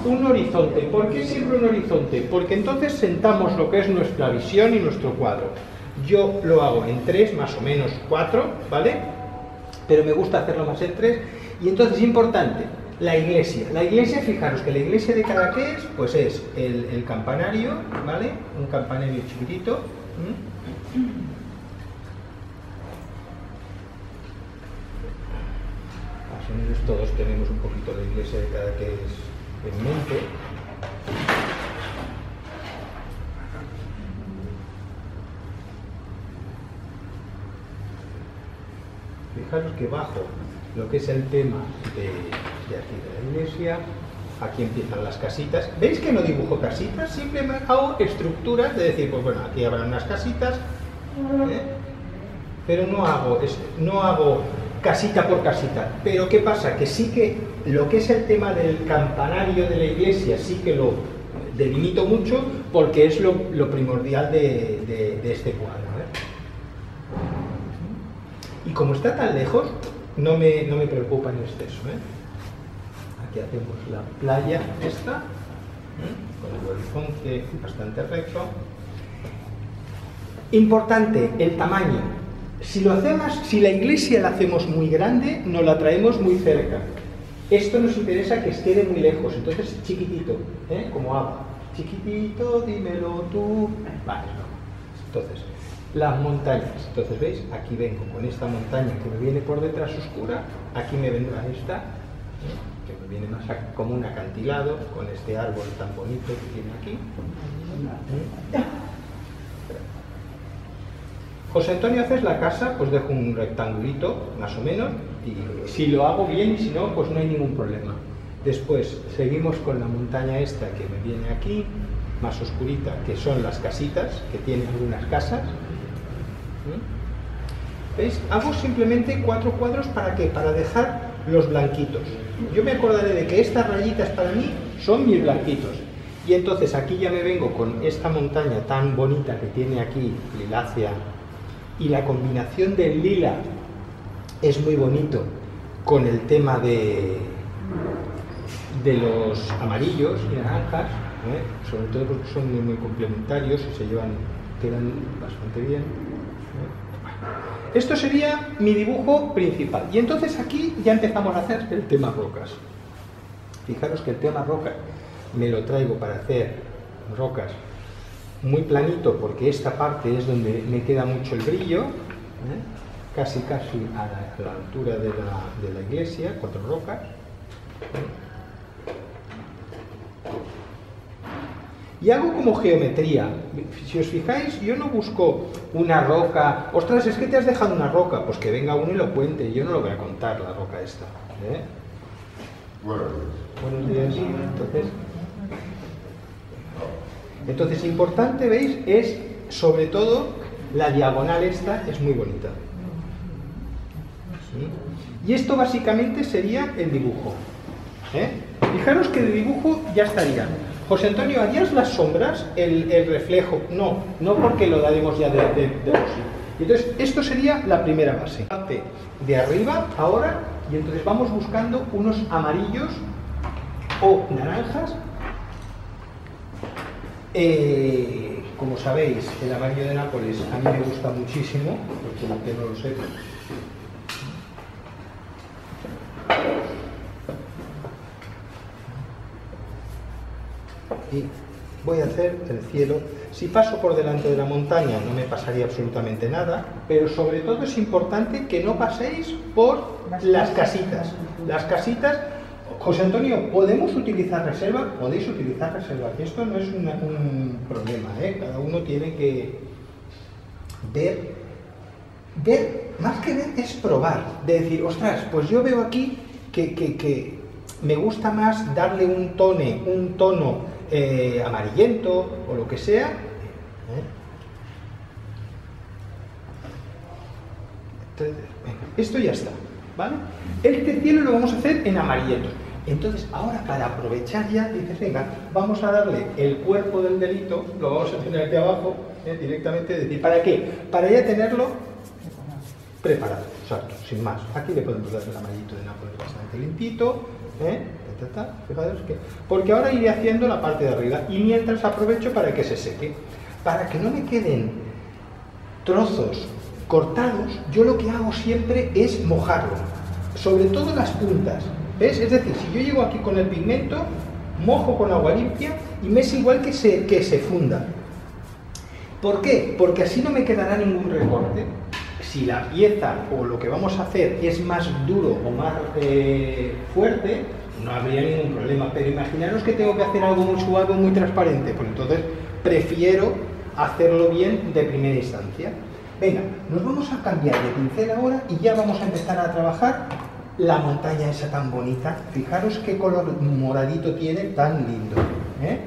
un horizonte. ¿Por qué siempre un horizonte? Porque entonces sentamos lo que es nuestra visión y nuestro cuadro. Yo lo hago en 3, más o menos 4, ¿vale? Pero me gusta hacerlo más en 3. Y entonces, importante, la iglesia. La iglesia, fijaros que la iglesia de Cadaqués, pues es el campanario, ¿vale? Un campanario chiquitito. Más o menos todos tenemos un poquito la iglesia de Cadaqués en mente. Fijaros que bajo lo que es el tema de aquí de la iglesia, aquí empiezan las casitas. ¿Veis que no dibujo casitas? Simplemente hago estructuras de decir, pues bueno, aquí habrá unas casitas, pero no hago casita por casita. Pero ¿qué pasa? Que sí que lo que es el tema del campanario de la iglesia sí que lo delimito mucho porque es lo primordial de este cuadro. Y como está tan lejos, no me preocupa en exceso. Aquí hacemos la playa esta, con el horizonte bastante recto. Importante, el tamaño. Si la iglesia la hacemos muy grande, nos la traemos muy cerca. Esto nos interesa que quede muy lejos, entonces chiquitito, como agua. Chiquitito, dímelo tú. Vale, no. Entonces, las montañas. Entonces, ¿veis? Aquí vengo con esta montaña que me viene por detrás oscura, aquí me vendrá esta, que me viene más como un acantilado, con este árbol tan bonito que tiene aquí. José Antonio, haces la casa, pues dejo un rectangulito, más o menos, y si lo hago bien y si no, pues no hay ningún problema. Después, seguimos con la montaña esta que me viene aquí, más oscurita, que son las casitas, que tienen algunas casas. ¿Veis? Hago simplemente 4 cuadros, ¿para qué? Para dejar los blanquitos. Yo me acordaré de que estas rayitas para mí son mis blanquitos. Y entonces aquí ya me vengo con esta montaña tan bonita que tiene aquí, lilácea, y la combinación del lila es muy bonito con el tema de los amarillos y naranjas, sobre todo porque son muy complementarios y quedan bastante bien. Esto sería mi dibujo principal. Y entonces aquí ya empezamos a hacer el tema rocas. Fijaros que el tema rocas me lo traigo para hacer rocas muy planito, porque esta parte es donde me queda mucho el brillo, casi a la altura de la iglesia, 4 rocas. Y hago como geometría. Si os fijáis, yo no busco una roca. Ostras, es que te has dejado una roca. Pues que venga uno y lo cuente. Yo no lo voy a contar, la roca esta. Buenos días. Entonces, importante, ¿veis? Es, sobre todo, la diagonal esta es muy bonita. ¿Sí? Y esto básicamente sería el dibujo. Fijaros que de dibujo ya estaría. José Antonio, ¿harías las sombras, el reflejo? No porque lo daremos ya de por sí. Entonces, esto sería la primera base. Parte de arriba, ahora, y entonces vamos buscando unos amarillos o naranjas. Como sabéis, el amarillo de Nápoles a mí me gusta muchísimo, porque aunque no lo sepa. Y voy a hacer el cielo. Si paso por delante de la montaña no me pasaría absolutamente nada, pero sobre todo es importante que no paséis por las casitas. Las casitas, José Antonio, ¿podemos utilizar reserva? Podéis utilizar reserva. Esto no es un problema, Cada uno tiene que ver, más que ver es probar, de decir, ostras, pues yo veo aquí que me gusta más darle un tono amarillento o lo que sea. Entonces, venga, esto ya está, ¿vale? Este cielo lo vamos a hacer en amarillento. Entonces, ahora para aprovechar ya, dices, venga, vamos a darle el cuerpo del delito, lo vamos a tener aquí abajo, directamente, es decir, ¿para qué? Para ya tenerlo preparado, exacto, sin más. Aquí le podemos dar el amarillito de Nápoles bastante limpito, Fijaros que... Porque ahora iré haciendo la parte de arriba y mientras aprovecho para que se seque. Para que no me queden trozos cortados, yo lo que hago siempre es mojarlo, sobre todo las puntas. ¿Ves? Es decir, si yo llego aquí con el pigmento, mojo con agua limpia y me es igual que se funda. ¿Por qué? Porque así no me quedará ningún recorte. Si la pieza o lo que vamos a hacer es más duro o más fuerte, no habría ningún problema. Pero imaginaros que tengo que hacer algo muy suave, muy transparente, pues entonces prefiero hacerlo bien de primera instancia. Venga, nos vamos a cambiar de pincel ahora y ya vamos a empezar a trabajar la montaña esa tan bonita. Fijaros qué color moradito tiene, tan lindo, ¿eh?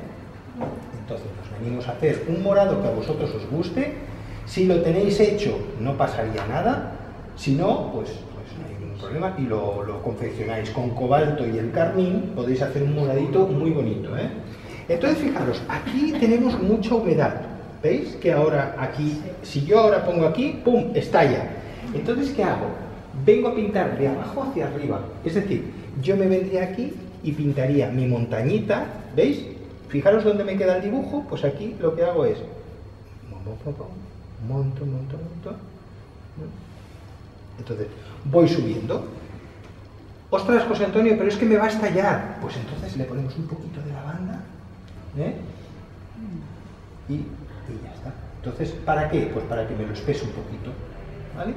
Entonces nos venimos a hacer un morado que a vosotros os guste. Si lo tenéis hecho no pasaría nada, si no, pues no hay ningún problema y lo confeccionáis con cobalto y el carmín, podéis hacer un moradito muy bonito, ¿eh? Entonces fijaros, aquí tenemos mucha humedad. ¿Veis? Que ahora aquí, si yo ahora pongo aquí, ¡pum!, estalla. Entonces, ¿qué hago? Vengo a pintar de abajo hacia arriba. Es decir, yo me vendría aquí y pintaría mi montañita. ¿Veis? Fijaros dónde me queda el dibujo. Pues aquí lo que hago es... monto. Entonces, voy subiendo. Ostras, José Antonio, pero es que me va a estallar. Pues entonces le ponemos un poquito de lavanda, ¿eh? Y ya está. Entonces, ¿para qué? Pues para que me lo espese un poquito, ¿vale?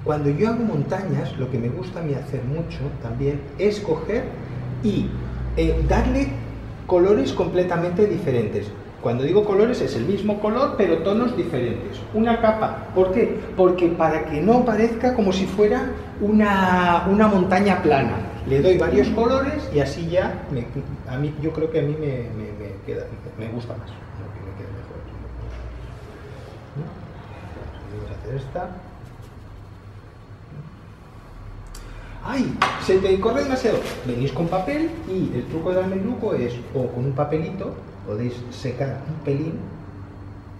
Cuando yo hago montañas, lo que me gusta a mí hacer mucho también es coger y darle colores completamente diferentes. Cuando digo colores es el mismo color, pero tonos diferentes. Una capa. ¿Por qué? Porque para que no parezca como si fuera una montaña plana. Le doy varios colores y así ya, yo creo que a mí me gusta más. Me queda mejor. Vamos a hacer esta. ¡Ay! Se te corre demasiado. Venís con papel y el truco de darme el truco es, o con un papelito, podéis secar un pelín,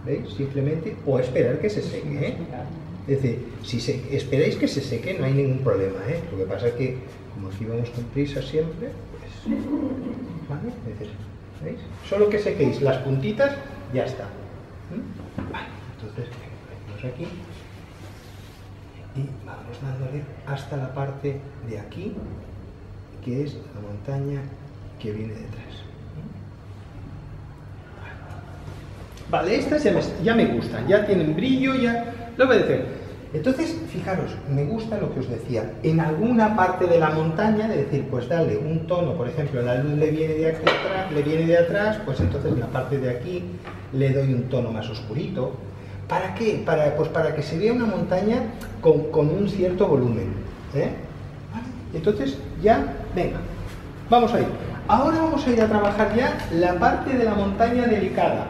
¿veis? Simplemente, o esperar que se seque, ¿eh? Es decir, si esperáis que se seque no hay ningún problema, ¿eh? Lo que pasa es que, como aquí vamos con prisa siempre, pues... ¿vale? Es decir, ¿veis? Solo que sequéis las puntitas, ya está. Vale, entonces, venimos aquí. Y vamos dándole hasta la parte de aquí, que es la montaña que viene detrás. Vale, estas ya me gustan, ya tienen brillo, ya lo voy a decir. Entonces, fijaros, me gusta lo que os decía. En alguna parte de la montaña, de decir, pues dale un tono, por ejemplo, la luz le viene de aquí atrás, le viene de atrás, pues entonces en la parte de aquí le doy un tono más oscurito. ¿Para qué? Pues para que se vea una montaña con un cierto volumen, ¿eh? Entonces, ya, venga, vamos a ir. Ahora vamos a ir a trabajar ya la parte de la montaña delicada.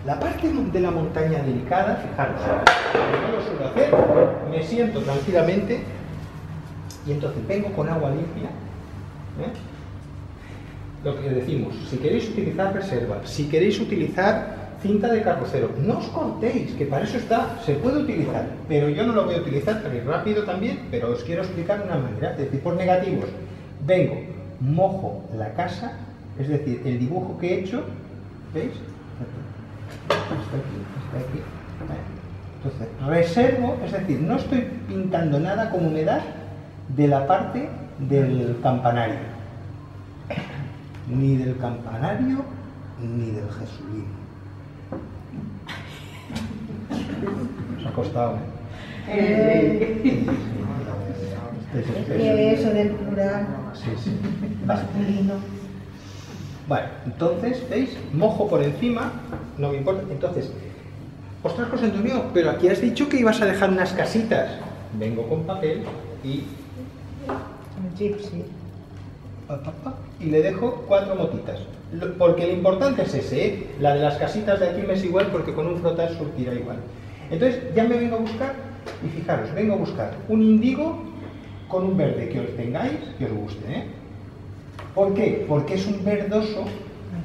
La parte de la montaña delicada, fijaros, no lo suelo hacer, me siento tranquilamente y entonces vengo con agua limpia, ¿eh? Lo que decimos, si queréis utilizar reserva, si queréis utilizar cinta de carrocero, no os cortéis, que para eso está, se puede utilizar, pero yo no lo voy a utilizar, pero es rápido también, pero os quiero explicar una manera, es decir, por negativos, vengo, mojo la casa, es decir, el dibujo que he hecho, ¿veis? Hasta aquí. Entonces, reservo, es decir, no estoy pintando nada con humedad de la parte del campanario, ni del campanario, ni del Jesulín. Nos ha costado, ¿eh? Eso del plural. Sí. Masculino. Vale, entonces, ¿veis? Mojo por encima, no me importa. Entonces, ostras, José Antonio, pero aquí has dicho que ibas a dejar unas casitas. Vengo con papel y... y le dejo 4 motitas. Porque lo importante es ese, ¿eh? La de las casitas de aquí me es igual porque con un frotar surtirá igual. Entonces, ya me vengo a buscar, y fijaros, vengo a buscar un índigo con un verde que os tengáis, que os guste, ¿eh? ¿Por qué? Porque es un verdoso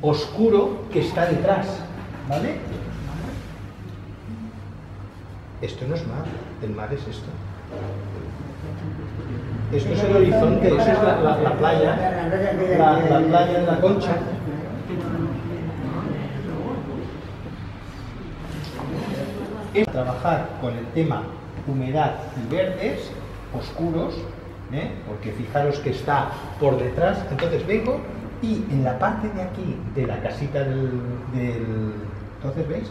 oscuro que está detrás, ¿vale? Esto no es mar, el mar es esto. Esto es el horizonte, esa es la playa, la playa de la Concha. Es trabajar con el tema humedad y verdes oscuros, porque fijaros que está por detrás. Entonces vengo y en la parte de aquí de la casita entonces veis,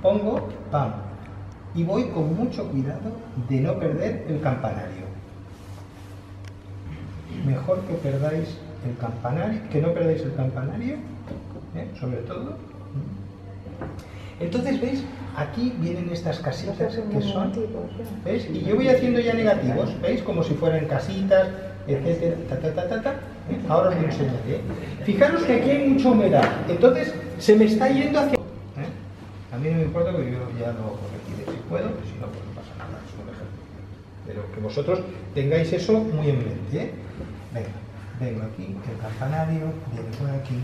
pongo pam y voy con mucho cuidado de no perder el campanario. Mejor que perdáis el campanario, que no perdáis el campanario, sobre todo. Entonces veis, aquí vienen estas casitas que son, ¿veis? Y yo voy haciendo ya negativos, ¿veis? Como si fueran casitas, etcétera, Ahora os lo enseñaré. Fijaros que aquí hay mucha humedad, entonces se me está yendo hacia... A mí no me importa porque yo ya lo corregiré si puedo, si no, pues no pasa nada, es un ejemplo. Pero que vosotros tengáis eso muy en mente, Venga, vengo aquí, el campanario, viene por aquí.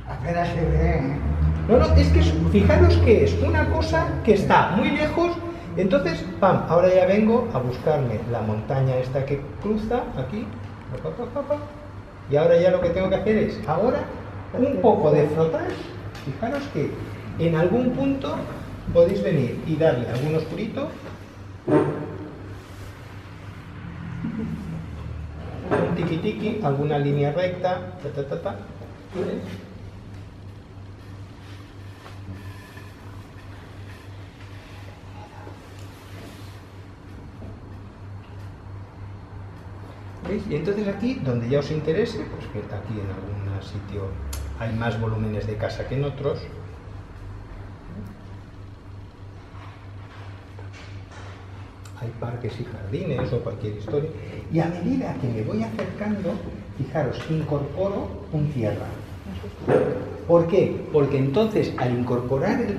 Apenas se ve. No, es que fijaros que es una cosa que está muy lejos, entonces, pam, ahora ya vengo a buscarme la montaña esta que cruza aquí, y ahora ya lo que tengo que hacer es, ahora, un poco de frotar. Fijaros que en algún punto podéis venir y darle algún oscurito, un tiki-tiki, alguna línea recta, ¿Veis? ¿Veis? Y entonces aquí, donde ya os interese, pues que aquí en algún sitio hay más volúmenes de casa que en otros, hay parques y jardines o cualquier historia, y a medida que me voy acercando, fijaros, incorporo un tierra. ¿Por qué? Porque entonces al incorporar el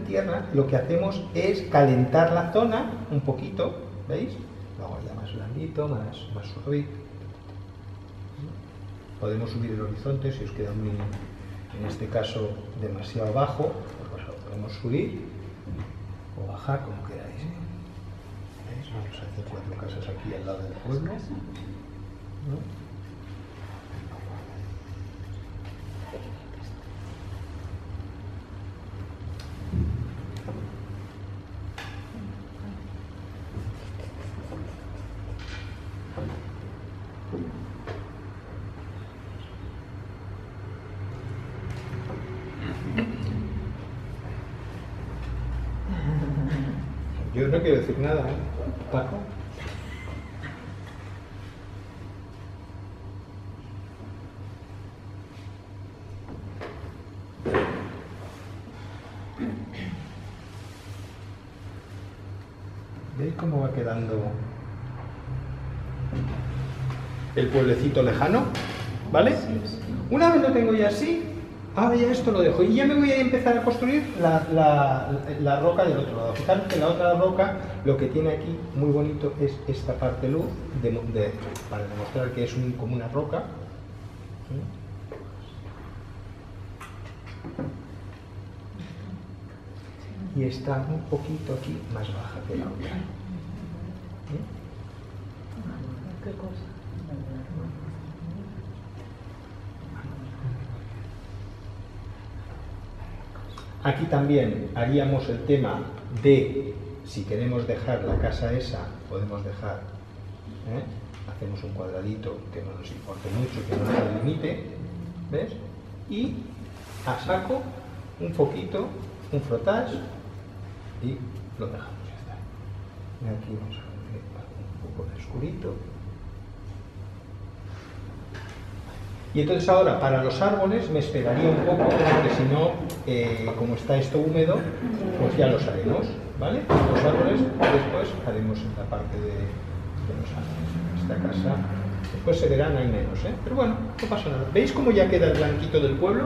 tierra, lo que hacemos es calentar la zona un poquito, ¿veis? Luego ya más blandito, más suavito. Podemos subir el horizonte si os queda muy, en este caso, demasiado bajo, pues lo podemos subir o bajar como queráis. ¿Veis? Vamos a hacer 4 casas aquí al lado del pueblo, ¿no? Yo no quiero decir nada, Paco. ¿Veis cómo va quedando el pueblecito lejano? ¿Vale? Una vez lo tengo ya así, ahora ya esto lo dejo y ya me voy a empezar a construir la roca del otro lado. Fijaros que la otra roca lo que tiene aquí muy bonito es esta parte luz para demostrar que es como una roca. Y está un poquito aquí más baja que la otra. ¿Qué cosa? Aquí también haríamos el tema de, si queremos dejar la casa esa, podemos dejar, hacemos un cuadradito que no nos importe mucho, que no nos limite, ¿ves? Y a saco, un foquito, un frotage y lo dejamos, ya está. Y aquí vamos a poner un poco de oscurito. Y entonces ahora para los árboles me esperaría un poco, porque si no, como está esto húmedo, pues ya los haremos, ¿vale? Los árboles después haremos en la parte de los árboles. Esta casa, después se verán, hay menos, pero bueno, no pasa nada. ¿Veis cómo ya queda el blanquito del pueblo?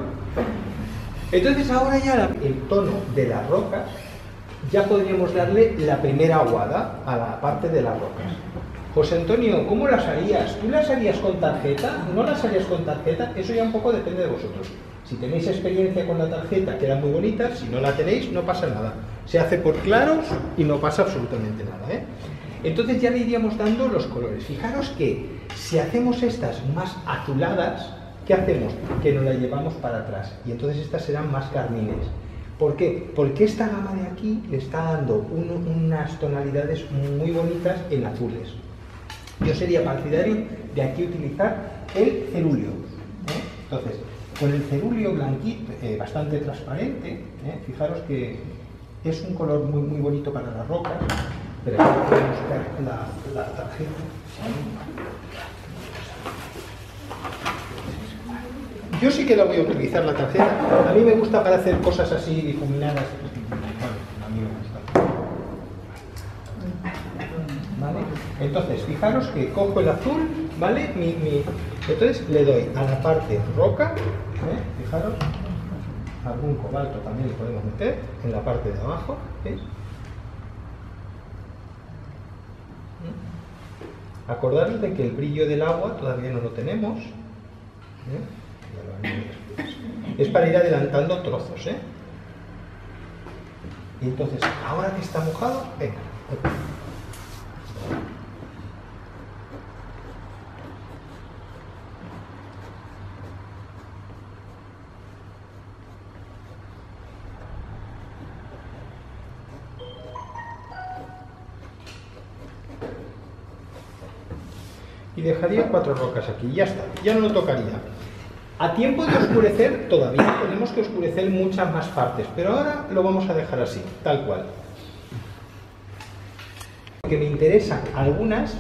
Entonces ahora ya el tono de las rocas, ya podríamos darle la primera aguada a la parte de las rocas. José Antonio, ¿cómo las harías? ¿Tú las harías con tarjeta? ¿No las harías con tarjeta? Eso ya un poco depende de vosotros. Si tenéis experiencia con la tarjeta, quedan muy bonitas. Si no la tenéis, no pasa nada. Se hace por claros y no pasa absolutamente nada, ¿eh? Entonces ya le iríamos dando los colores. Fijaros que si hacemos estas más azuladas, ¿qué hacemos? Que nos las llevamos para atrás. Y entonces estas serán más carmines. ¿Por qué? Porque esta gama de aquí le está dando unas tonalidades muy bonitas en azules. Yo sería partidario de aquí utilizar el cerúleo, ¿eh? Entonces, con el cerúleo blanquito, bastante transparente, ¿eh? Fijaros que es un color muy, muy bonito para las rocas, pero aquí podemos ver la tarjeta. Yo sí que la voy a utilizar la tarjeta. A mí me gusta para hacer cosas así difuminadas. Bueno, a mí me gusta. ¿Vale? Entonces, fijaros que cojo el azul, ¿vale? Entonces le doy a la parte roca, ¿eh? Fijaros, algún cobalto también le podemos meter en la parte de abajo, ¿veis? Acordaros de que el brillo del agua todavía no lo tenemos, ¿eh? Es para ir adelantando trozos, ¿eh? Y entonces, ahora que está mojado, venga. Y dejaría 4 rocas aquí, ya está, ya no lo tocaría. A tiempo de oscurecer, todavía tenemos que oscurecer muchas más partes, pero ahora lo vamos a dejar así, tal cual. Que me interesan algunas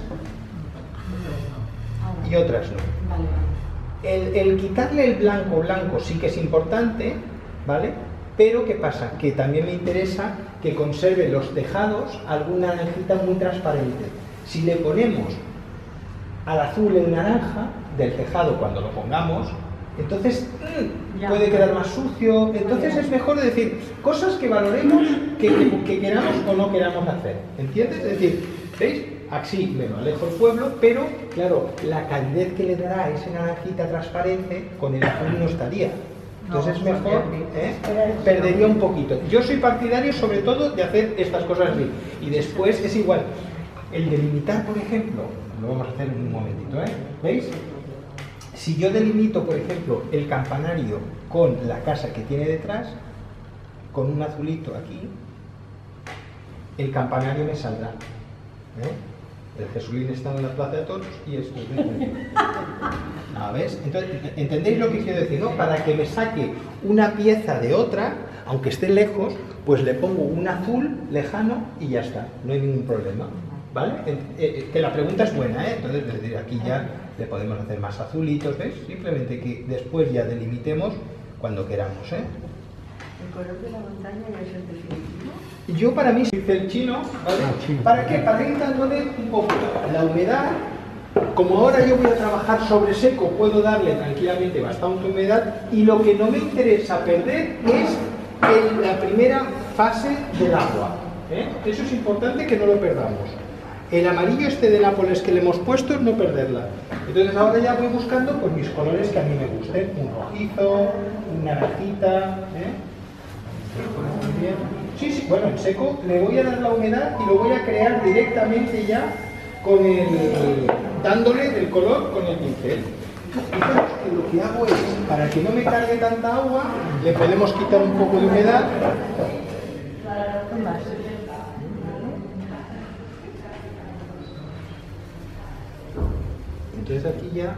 y otras no. El quitarle el blanco sí que es importante, ¿vale? Pero ¿qué pasa? Que también me interesa que conserve los tejados alguna naranjita muy transparente. Si le ponemos al azul el naranja del tejado cuando lo pongamos, entonces puede quedar más sucio. Entonces es mejor decir cosas que valoremos, que queramos o no queramos hacer, ¿entiendes? Es decir, ¿veis? Así me lo alejo el pueblo, pero claro, la calidez que le dará ese naranjita transparente con el azul no estaría. Entonces es mejor, perdería un poquito. Yo soy partidario sobre todo de hacer estas cosas así. Y después es igual, el delimitar, por ejemplo, lo vamos a hacer en un momentito, ¿eh? ¿Veis? Si yo delimito, por ejemplo, el campanario con la casa que tiene detrás, con un azulito aquí, el campanario me saldrá, ¿eh? El Jesulín está en la Plaza de Toros y esto es ¿ves? Entonces, ¿entendéis lo que quiero decir, no? Para que me saque una pieza de otra, aunque esté lejos, pues le pongo un azul lejano y ya está, no hay ningún problema, ¿vale? Que la pregunta es buena, ¿eh? Entonces, desde aquí ya le podemos hacer más azulitos, ¿ves? Simplemente que después ya delimitemos cuando queramos, ¿eh? ¿El color de la montaña ya es el definitivo? Yo para mí hice el chino, ¿vale? ¿Para qué? Para ir dándole un poco la humedad. Como ahora yo voy a trabajar sobre seco, puedo darle tranquilamente bastante humedad, y lo que no me interesa perder es la primera fase del agua, ¿eh? Eso es importante que no lo perdamos. El amarillo este de Nápoles que le hemos puesto es no perderla. Entonces ahora ya voy buscando pues mis colores que a mí me gusten, un rojizo, un naranjita, ¿eh? Muy bien. Sí, bueno, en seco le voy a dar la humedad y lo voy a crear directamente ya con dándole del color con el pincel. Fijaros que lo que hago es, para que no me cargue tanta agua, le podemos quitar un poco de humedad. Entonces aquí ya...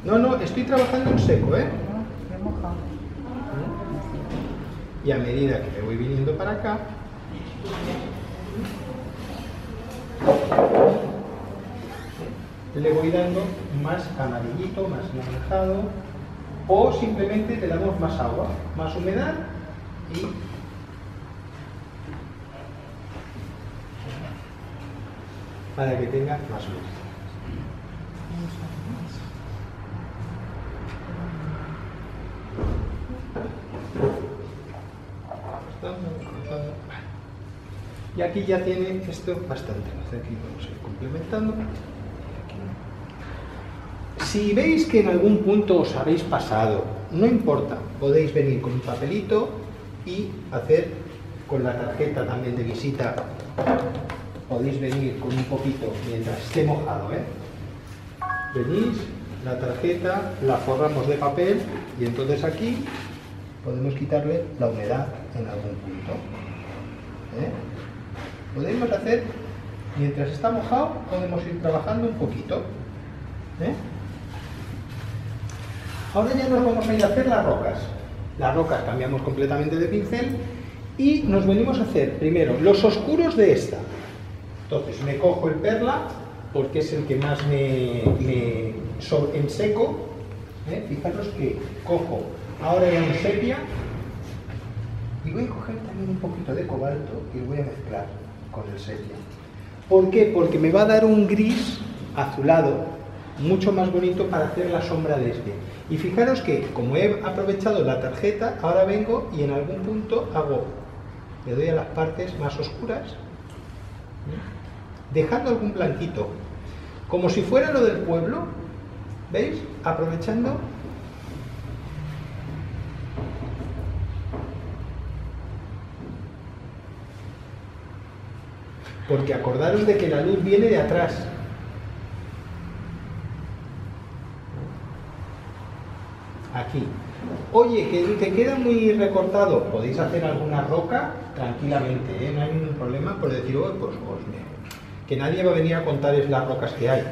No, estoy trabajando en seco, ¿eh? Y a medida que me voy viniendo para acá, le voy dando más amarillito, más naranjado, o simplemente le damos más agua, más humedad y para que tenga más luz. Y aquí ya tiene esto bastante luz. Aquí vamos a ir complementando. Si veis que en algún punto os habéis pasado, no importa, podéis venir con un papelito y hacer con la tarjeta también de visita. Podéis venir con un poquito mientras esté mojado, ¿eh? Venís, la tarjeta la forramos de papel y entonces aquí podemos quitarle la humedad en algún punto, ¿eh? Podemos hacer, mientras está mojado, podemos ir trabajando un poquito, ¿eh? Ahora ya nos vamos a ir a hacer las rocas. Las rocas cambiamos completamente de pincel y nos venimos a hacer primero los oscuros de esta. Entonces me cojo el perla porque es el que más en seco, ¿eh? Fijaros que cojo ahora ya un sepia y voy a coger también un poquito de cobalto y lo voy a mezclar con el sepia. ¿Por qué? Porque me va a dar un gris azulado mucho más bonito para hacer la sombra de este. Y fijaros que como he aprovechado la tarjeta, ahora vengo y en algún punto le doy a las partes más oscuras, dejando algún blanquito, como si fuera lo del pueblo, ¿veis? Aprovechando. Porque acordaros de que la luz viene de atrás. Aquí. Oye, que te queda muy recortado, podéis hacer alguna roca tranquilamente, ¿eh? No hay ningún problema por decir, oh, pues que nadie va a venir a contarles las rocas que hay.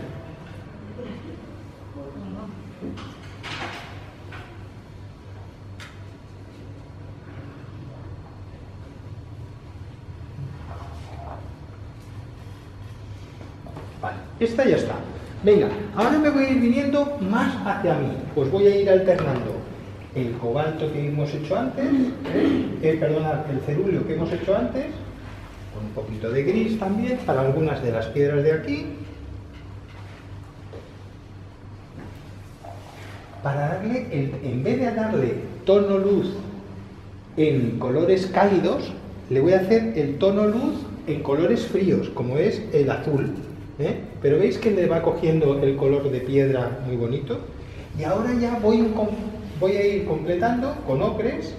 Vale, esta ya está. Venga, ahora me voy a ir viniendo más hacia mí. Pues voy a ir alternando el cobalto que hemos hecho antes, perdonad, el cerúleo que hemos hecho antes, con un poquito de gris también, para algunas de las piedras de aquí. Para darle, en vez de darle tono luz en colores cálidos, le voy a hacer el tono luz en colores fríos, como es el azul. Pero veis que le va cogiendo el color de piedra muy bonito. Y ahora ya voy a ir completando con ocres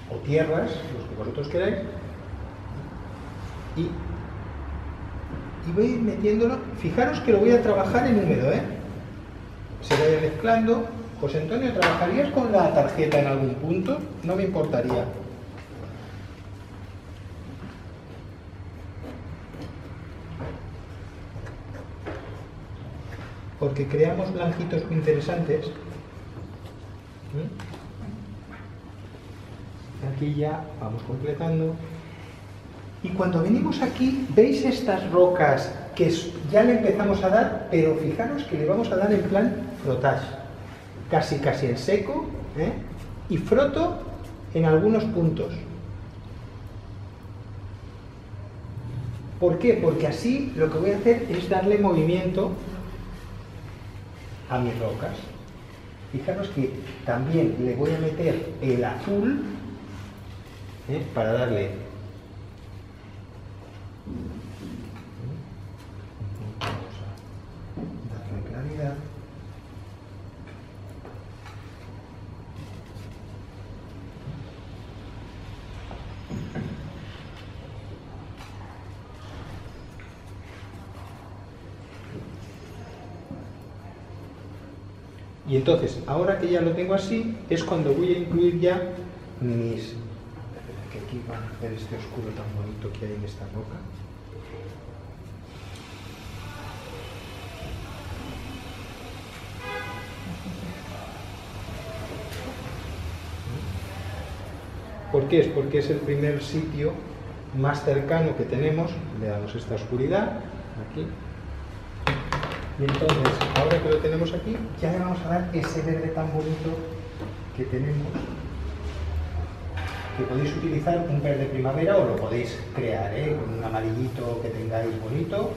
o tierras, los que vosotros queráis, y voy a ir metiéndolo. Fijaros que lo voy a trabajar en húmedo, se vaya mezclando. José Antonio, ¿trabajarías con la tarjeta en algún punto? No me importaría. Porque creamos blanquitos muy interesantes. Aquí ya vamos completando. Y cuando venimos aquí, ¿veis estas rocas que ya le empezamos a dar? Pero fijaros que le vamos a dar en plan frotage. Casi en seco, y froto en algunos puntos. ¿Por qué? Porque así lo que voy a hacer es darle movimiento a mis rocas. Fijaros que también le voy a meter el azul, para darle claridad. Y entonces, ahora que ya lo tengo así, es cuando voy a incluir ya mis... que aquí van a ver este oscuro tan bonito que hay en esta roca. ¿Por qué? Es porque es el primer sitio más cercano que tenemos. Le damos esta oscuridad, aquí. Y entonces, ahora que lo tenemos aquí, ya le vamos a dar ese verde tan bonito que tenemos, que podéis utilizar un verde primavera o lo podéis crear, con un amarillito que tengáis bonito.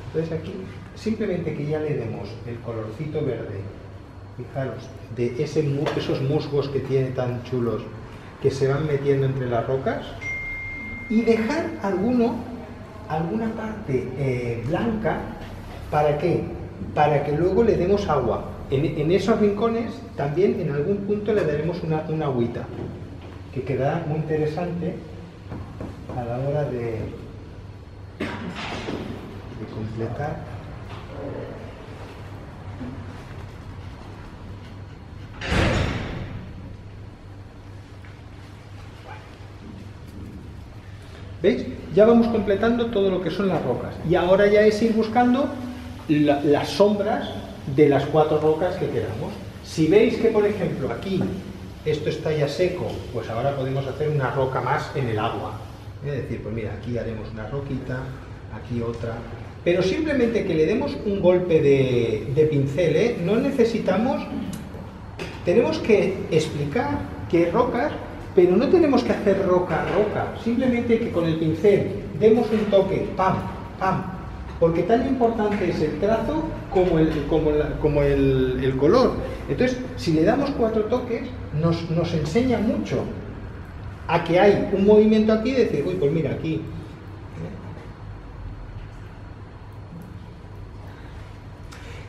Entonces aquí, simplemente que ya le demos el colorcito verde, fijaros, de esos musgos que tiene tan chulos, que se van metiendo entre las rocas, y dejar alguna parte blanca. ¿Para qué? Para que luego le demos agua. En esos rincones también en algún punto le daremos una agüita, que quedará muy interesante a la hora de completar. ¿Veis? Ya vamos completando todo lo que son las rocas. Y ahora ya es ir buscando las sombras de las 4 rocas que queramos. Si veis que, por ejemplo, aquí esto está ya seco, pues ahora podemos hacer una roca más en el agua. Es decir, pues mira, aquí haremos una roquita, aquí otra. Pero simplemente que le demos un golpe de pincel, ¿eh? No necesitamos... Tenemos que explicar qué rocas, pero no tenemos que hacer roca a roca. Simplemente que con el pincel demos un toque, pam, pam. Porque tan importante es el trazo como el color. Entonces, si le damos 4 toques, nos enseña mucho a que hay un movimiento aquí de decir, uy, pues mira, aquí.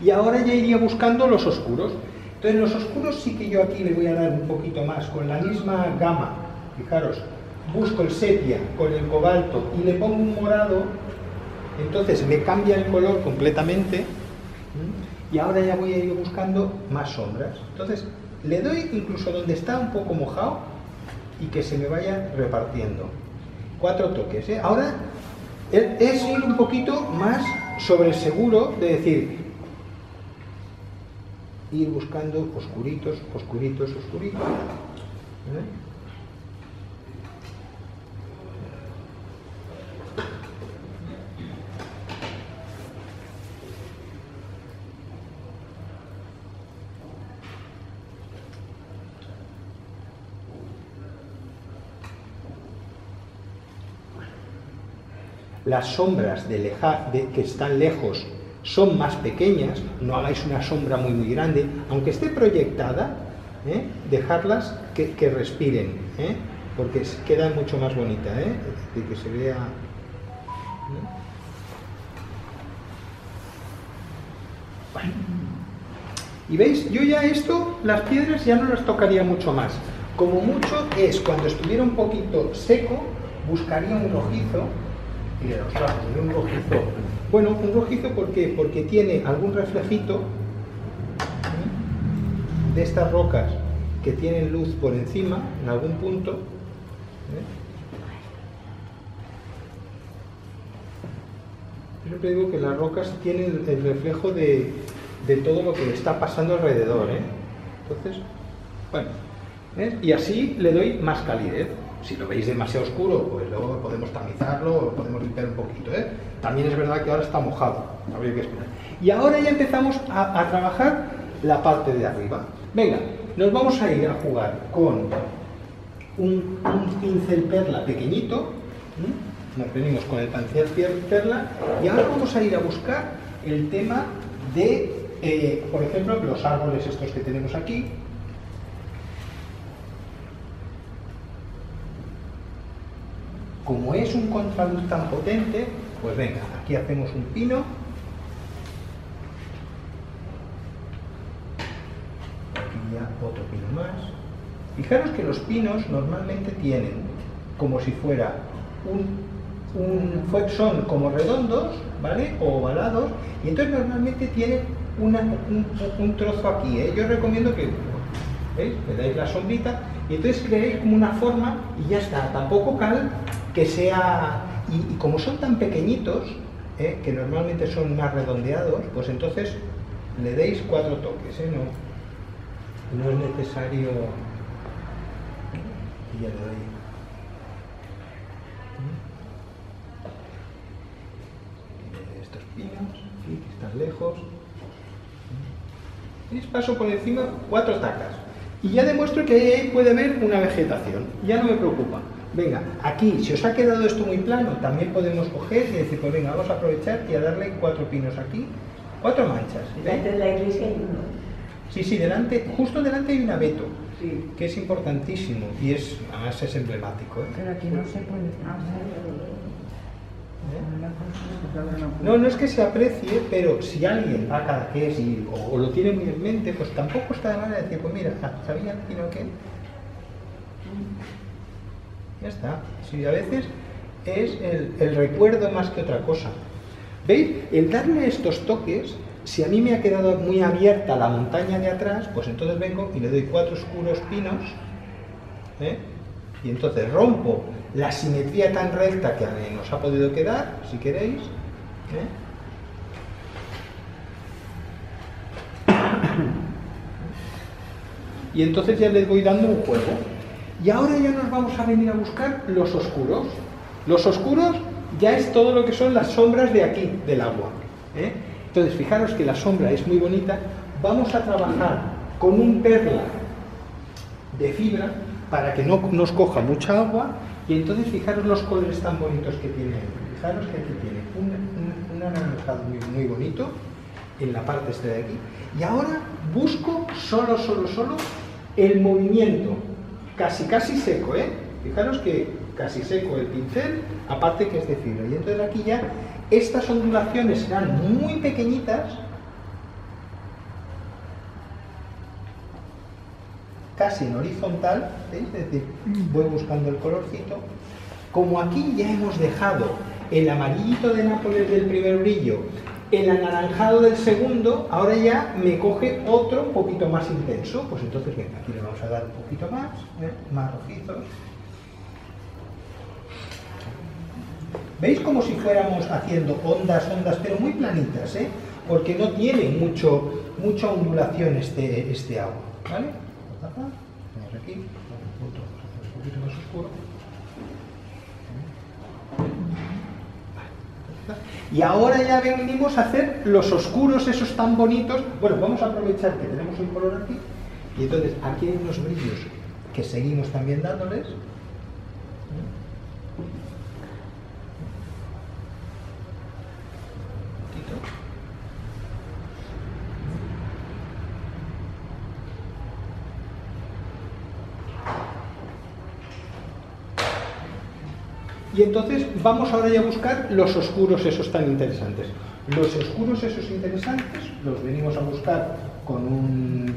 Y ahora ya iría buscando los oscuros. Entonces, los oscuros sí que yo aquí le voy a dar un poquito más, con la misma gama. Fijaros, busco el sepia con el cobalto y le pongo un morado. Entonces me cambia el color completamente y ahora ya voy a ir buscando más sombras. Entonces le doy incluso donde está un poco mojado y que se me vaya repartiendo. 4 toques, ¿eh? Ahora es ir un poquito más sobre el seguro de decir, ir buscando oscuritos, oscuritos, oscuritos. Las sombras que están lejos son más pequeñas, no hagáis una sombra muy grande, aunque esté proyectada, dejarlas que respiren, porque queda mucho más bonita, es decir, que se vea. Bueno. Y veis, yo ya las piedras ya no las tocaría mucho más, como mucho es cuando estuviera un poquito seco, buscaría un rojizo. Y los trapos, un rojizo. Bueno, un rojizo porque tiene algún reflejito de estas rocas que tienen luz por encima, en algún punto. Yo siempre digo que las rocas tienen el reflejo de todo lo que le está pasando alrededor. Entonces, bueno, y así le doy más calidez. Si lo veis demasiado oscuro, pues luego podemos tamizarlo o lo podemos limpiar un poquito. También es verdad que ahora está mojado, habría que esperar. Y ahora ya empezamos a trabajar la parte de arriba. Venga, nos vamos a ir a jugar con un pincel perla pequeñito. Nos venimos con el pincel perla y ahora vamos a ir a buscar el tema de, por ejemplo, los árboles estos que tenemos aquí. Como es un contraluz tan potente, pues venga, aquí hacemos un pino. Aquí ya otro pino más. Fijaros que los pinos normalmente tienen como si fuera son como redondos, ¿vale? O ovalados, y entonces normalmente tienen un trozo aquí, Yo recomiendo que, ¿veis? Le dais la sombrita y entonces creáis como una forma y ya está. Tampoco que sea, y como son tan pequeñitos, que normalmente son más redondeados, pues entonces le deis 4 toques, no es necesario. Y ya le doy. Estos pinos, aquí, que están lejos. ¿Veis? Paso por encima 4 tacas. Y ya demuestro que ahí puede haber una vegetación. Ya no me preocupa. Venga, aquí, si os ha quedado esto muy plano, también podemos coger y decir, pues venga, vamos a aprovechar y a darle 4 pinos aquí, 4 manchas. Delante de la iglesia hay uno. Sí, justo delante hay un abeto, sí, que es importantísimo y además es emblemático. Pero aquí no se puede. No, no es que se aprecie, pero si alguien va cada que es o lo tiene muy en mente, pues tampoco está de manera de decir, pues mira, ¿sabían que? Ya está. Sí, a veces es el recuerdo más que otra cosa. ¿Veis? El darle estos toques, si a mí me ha quedado muy abierta la montaña de atrás, pues entonces vengo y le doy 4 oscuros pinos, y entonces rompo la simetría tan recta que nos ha podido quedar, si queréis, y entonces ya les voy dando un juego. Y ahora ya nos vamos a venir a buscar los oscuros. Los oscuros ya es todo lo que son las sombras de aquí, del agua. Entonces, fijaros que la sombra es muy bonita. Vamos a trabajar con un perla de fibra para que no nos coja mucha agua. Y entonces, fijaros los colores tan bonitos que tiene. Fijaros que aquí tiene un anaranjado muy bonito en la parte este de aquí. Y ahora busco solo el movimiento. Casi seco, Fijaros que casi seco el pincel, aparte que es de fibra. Y entonces aquí ya, estas ondulaciones serán muy pequeñitas, casi en horizontal, ¿veis? Es decir, voy buscando el colorcito. Como aquí ya hemos dejado el amarillito de Nápoles del primer brillo, el anaranjado del segundo, ahora ya me coge otro un poquito más intenso. Pues entonces, venga, aquí le vamos a dar un poquito más rojizos. ¿Veis? Como si fuéramos haciendo ondas, pero muy planitas, porque no tiene mucha ondulación este agua, ¿vale? Vamos aquí, un poquito más oscuro. Y ahora ya venimos a hacer los oscuros esos tan bonitos. Bueno, vamos a aprovechar que tenemos un color aquí, y entonces aquí hay unos brillos que seguimos también dándoles. Y entonces vamos ahora ya a buscar los oscuros esos tan interesantes. Los oscuros esos interesantes los venimos a buscar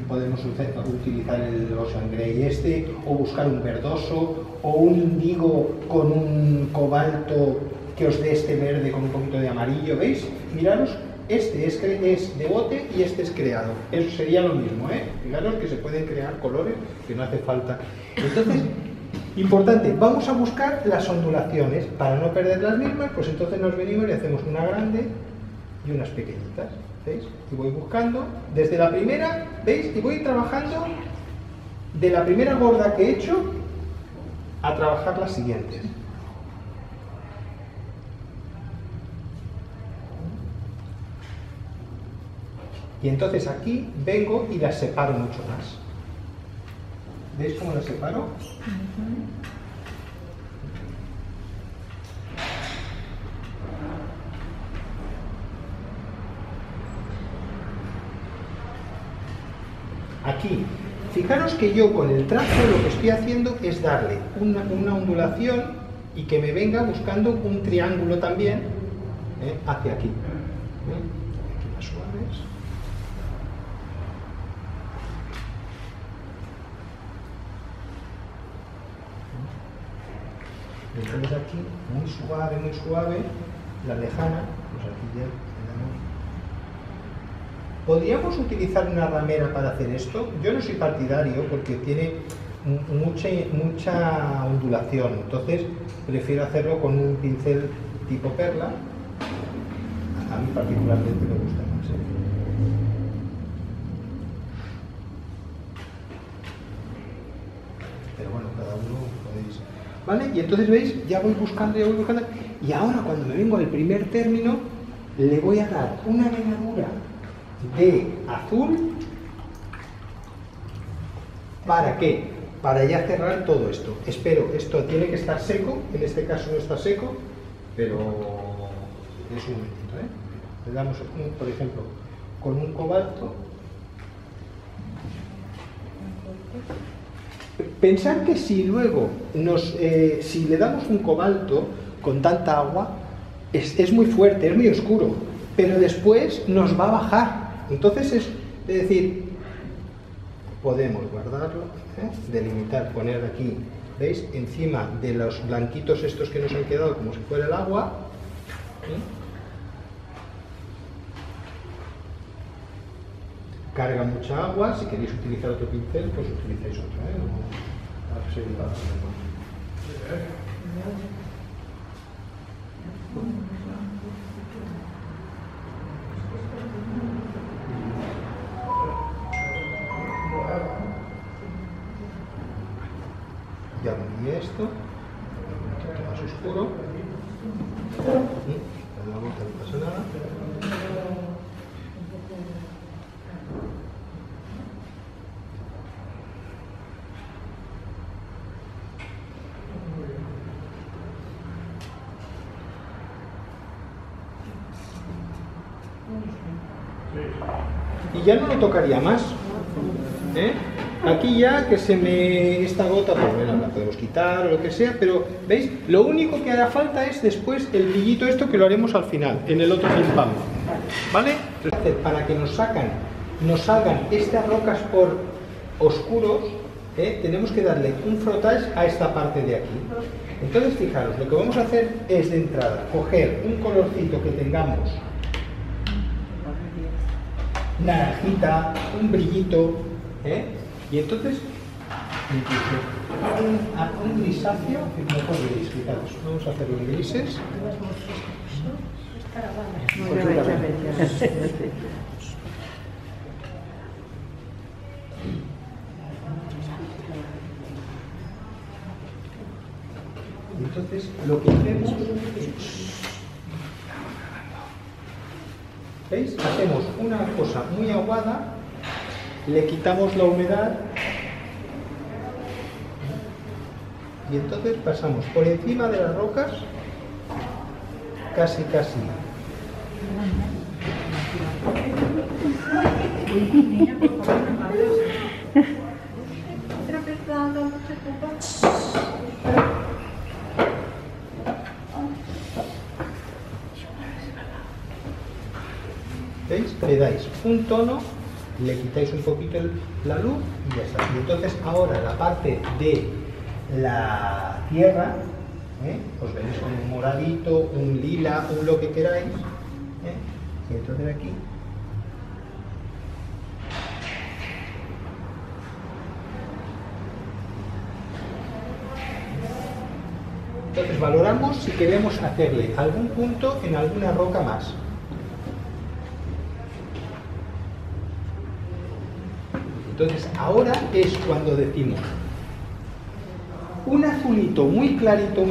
podemos utilizar el Ocean Grey o buscar un verdoso, o un indigo con un cobalto que os dé este verde con un poquito de amarillo, ¿veis? Miraros, este es de bote y este es creado. Eso sería lo mismo, Fijaros que se pueden crear colores que no hace falta. Entonces, importante, vamos a buscar las ondulaciones. Para no perder las mismas, pues entonces nos venimos y hacemos una grande y unas pequeñitas, ¿veis? Y voy buscando desde la primera, ¿veis? Y voy trabajando de la primera gorda que he hecho a trabajar las siguientes. Y entonces aquí vengo y las separo mucho más. ¿Veis cómo las separo? Aquí, fijaros que yo con el trazo lo que estoy haciendo es darle una ondulación y que me venga buscando un triángulo también hacia aquí. Aquí más suaves. Entonces aquí, muy suave, la lejana, pues aquí ya le damos. ¿Podríamos utilizar una ramera para hacer esto? Yo no soy partidario porque tiene mucha ondulación, entonces prefiero hacerlo con un pincel tipo perla. A mí particularmente me gusta más. Pero bueno, cada uno podéis... ¿Vale? Y entonces, ¿veis? Ya voy buscando, y ahora cuando me vengo al primer término, le voy a dar una venadura de azul. ¿Para qué? Para ya cerrar todo esto. Espero, esto tiene que estar seco, en este caso no está seco, pero es un momentito, Le damos, por ejemplo, con un cobalto. Pensar que si luego si le damos un cobalto con tanta agua, es muy fuerte, es muy oscuro, pero después nos va a bajar. Entonces es decir, podemos guardarlo, delimitar, poner aquí, ¿veis? Encima de los blanquitos estos que nos han quedado como si fuera el agua. Carga mucha agua, si queréis utilizar otro pincel, pues utilizáis otro, Ya moví esto, un poquito más oscuro. Le doy la vuelta, no pasa nada. Y ya no lo tocaría más. Aquí ya que se me... esta gota, pues bueno, la podemos quitar o lo que sea, pero ¿veis? Lo único que hará falta es después el brillito esto, que lo haremos al final, en el otro pim pam, ¿vale? Para que nos salgan estas rocas por oscuros, tenemos que darle un frottage a esta parte de aquí. Entonces fijaros, lo que vamos a hacer es de entrada coger un colorcito que tengamos, naranjita, un brillito, y entonces incluso un grisáceo, mejor gris, fijaros, vamos a hacer los grises. Entonces lo que hacemos, ¿veis? Hacemos una cosa muy aguada, le quitamos la humedad y entonces pasamos por encima de las rocas, casi. ¿Veis? Le dais un tono, le quitáis un poquito la luz y ya está. Y entonces ahora la parte de la tierra, os veréis con un moradito, un lila, un lo que queráis, y entonces aquí entonces valoramos si queremos hacerle algún punto en alguna roca más. Entonces ahora es cuando decimos un azulito muy clarito,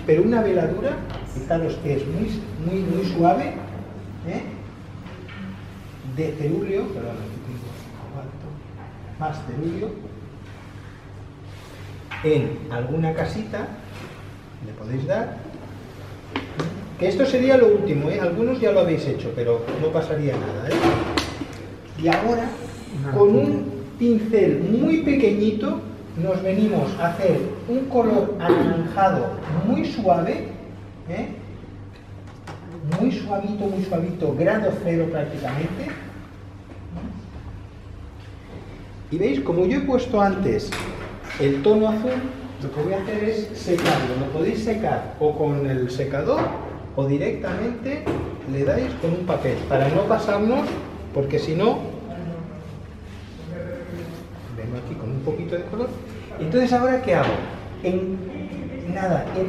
pero una veladura, fijaros que es muy suave, de cerúleo, perdón, más cerúleo, en alguna casita, le podéis dar, que esto sería lo último, algunos ya lo habéis hecho, pero no pasaría nada, Y ahora, con un pincel muy pequeñito, nos venimos a hacer un color anaranjado muy suave, muy suavito, grado cero prácticamente. Y veis, como yo he puesto antes el tono azul, lo que voy a hacer es secarlo. Lo podéis secar o con el secador o directamente le dais con un papel, para no pasarnos, porque si no... Vengo aquí con un poquito de color. Entonces, ¿ahora qué hago? En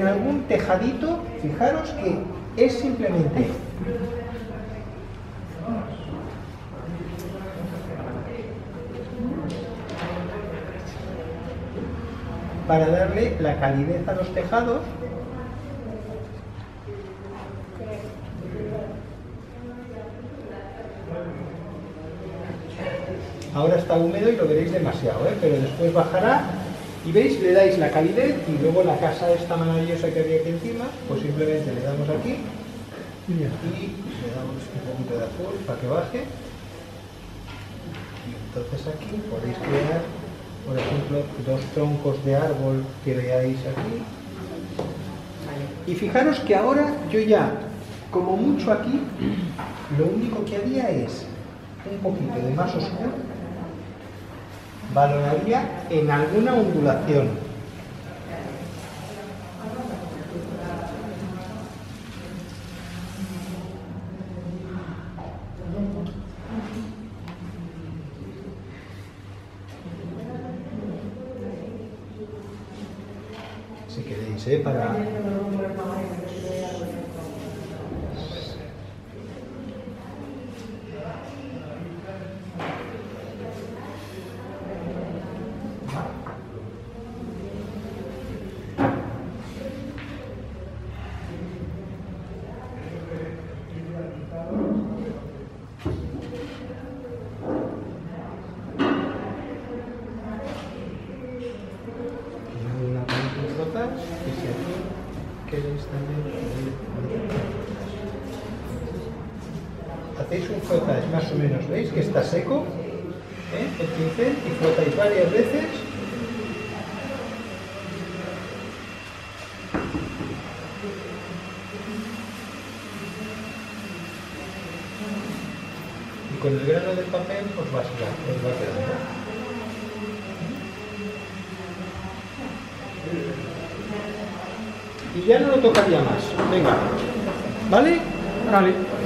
algún tejadito, fijaros que es simplemente para darle la calidez a los tejados. Ahora está húmedo y lo veréis demasiado, pero después bajará y veis, le dais la calidez y luego la casa esta maravillosa que había aquí encima, pues simplemente le damos aquí y le damos un poquito de azul para que baje. Y entonces aquí podéis crear, por ejemplo, dos troncos de árbol que veáis aquí. Vale. Y fijaros que ahora yo ya, como mucho aquí, lo único que haría es un poquito de más oscuro, valoraría en alguna ondulación. Si queréis, para... Hacéis un frotage más o menos, ¿veis? Que está seco, el pincel, y frotáis varias veces. Y con el grano del papel os va quedando. Y ya no lo tocaría más. Venga, ¿vale? Vale.